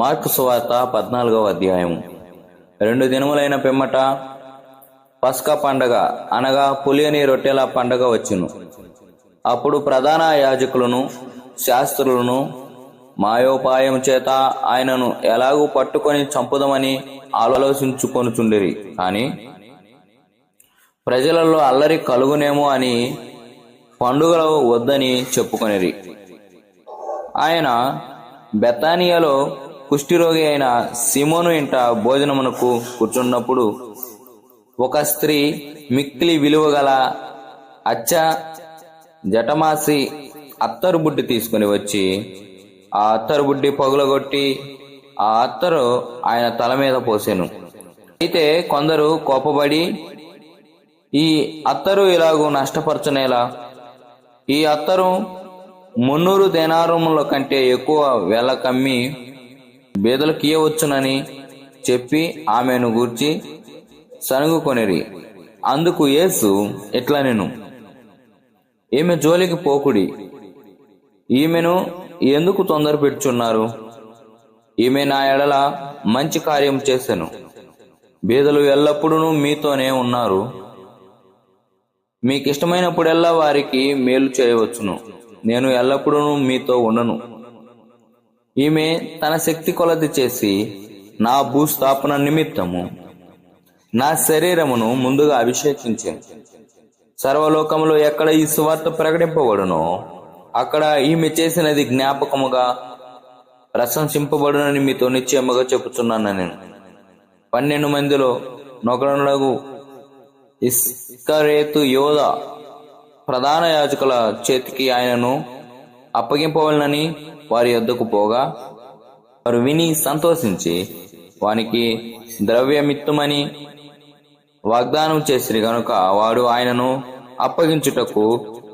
Mark సువార్త 14వ అధ్యాయం. 2 దినములైన పిమ్మట పస్కా పండగ అనగా పులియని రొట్టెల పండగ వచ్చును. అప్పుడు ప్రధాన యాజకులను శాస్త్రులను మాయోపాయం చేత ఆయనను ఎలాగూ పట్టుకొని చంపుదమని ఆలోచించుకొనుచుండిరి. కాని ప్రజలలో అల్లరి కలుగునేమో అని పండుగలు వద్దని చెప్పుకొనిరి. ఆయన బెతానియాలో కుష్ఠిరోగి అయిన సీమోను ఇంట భోజనమునకు కూర్చున్నప్పుడు ఒక స్త్రీ మిక్కిలి విలువగల అచ్చ జటమాసి అత్తరు బుడ్డి తీసుకుని వచ్చి ఆ అత్తరు బుడ్డి పగులగొట్టి ఆ అత్తరు ఆయన తల మీద పోసెను. అయితే కొందరు కోపపడి, ఈ అత్తరు ఇలాగూ నష్టపరచనేలా? ఈ అత్తరు 300 దేనారముల కంటే ఎక్కువ వెల కమ్మి బేదలకియవచ్చునని చెప్పి ఆమెను గూర్చి సనుగుకొనిరి. అందుకు యేసు ఇట్లనెను, ఈమె జోలికి పోకుడి, ఈమెను ఎందుకు తొందర పెట్టుచున్నారు? ఈమె నా ఎడల మంచి కార్యం చేసెను. బేదలు ఎల్లప్పుడూ మీతోనే ఉన్నారు, మీకిష్టమైనప్పుడెల్లా వారికి మేలు చేయవచ్చును. నేను ఎల్లప్పుడూ మీతో ఉండను. ఈమె తన శక్తి కొలది చేసి నా భూస్థాపన నిమిత్తము నా శరీరమును ముందుగా అభిషేకించింది. సర్వలోకములో ఎక్కడ ఈ సువార్త ప్రకటింపబడునో అక్కడ ఈమె చేసినది జ్ఞాపకముగా ప్రశంసింపబడునని మీతో నిశ్చయముగా చెప్పుచున్నాను. నేను 12 మందిలో నొకడునగు ఇస్కరేతు యోధ ప్రధాన యాజకుల చేతికి ఆయనను అప్పగింపవలనని వారి యొద్దకు పోగా వారు విని సంతోషించి వానికి ద్రవ్యమిత్తుమని వాగ్దానం చేసిరి గనుక వాడు ఆయనను అప్పగించుటకు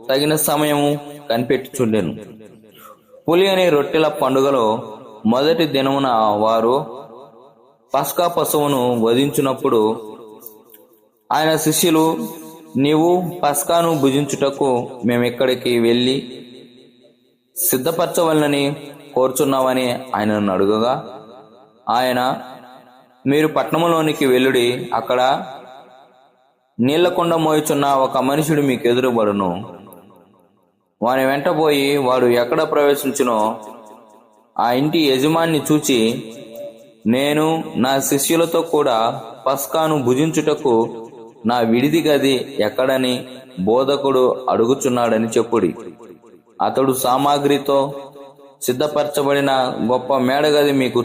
తగిన సమయము కనిపెట్టుచుండెను. పులియని రొట్టెల పండుగలో మొదటి దినమున వారు పస్కా పశువును వధించినప్పుడు ఆయన శిష్యులు, నీవు పస్కాను భుజించుటకు మేమెక్కడికి వెళ్ళి సిద్ధపరచవలనని కోరుచున్నావని ఆయనను అడుగగా ఆయన, మీరు పట్టణంలోనికి వెళ్ళుడి, అక్కడ నీళ్లకొండ మోయుచున్న ఒక మనుషుడు మీకు ఎదురుబడును. వాని వెంటపోయి వాడు ఎక్కడ ప్రవేశించునో ఆ ఇంటి యజమాని చూచి, నేను నా శిష్యులతో కూడా పస్కాను భుజించుటకు నా విడిది గది ఎక్కడని బోధకుడు అడుగుచున్నాడని చెప్పుడి. అతడు సామాగ్రితో సిద్ధపరచబడిన గొప్ప మేడగది మీకు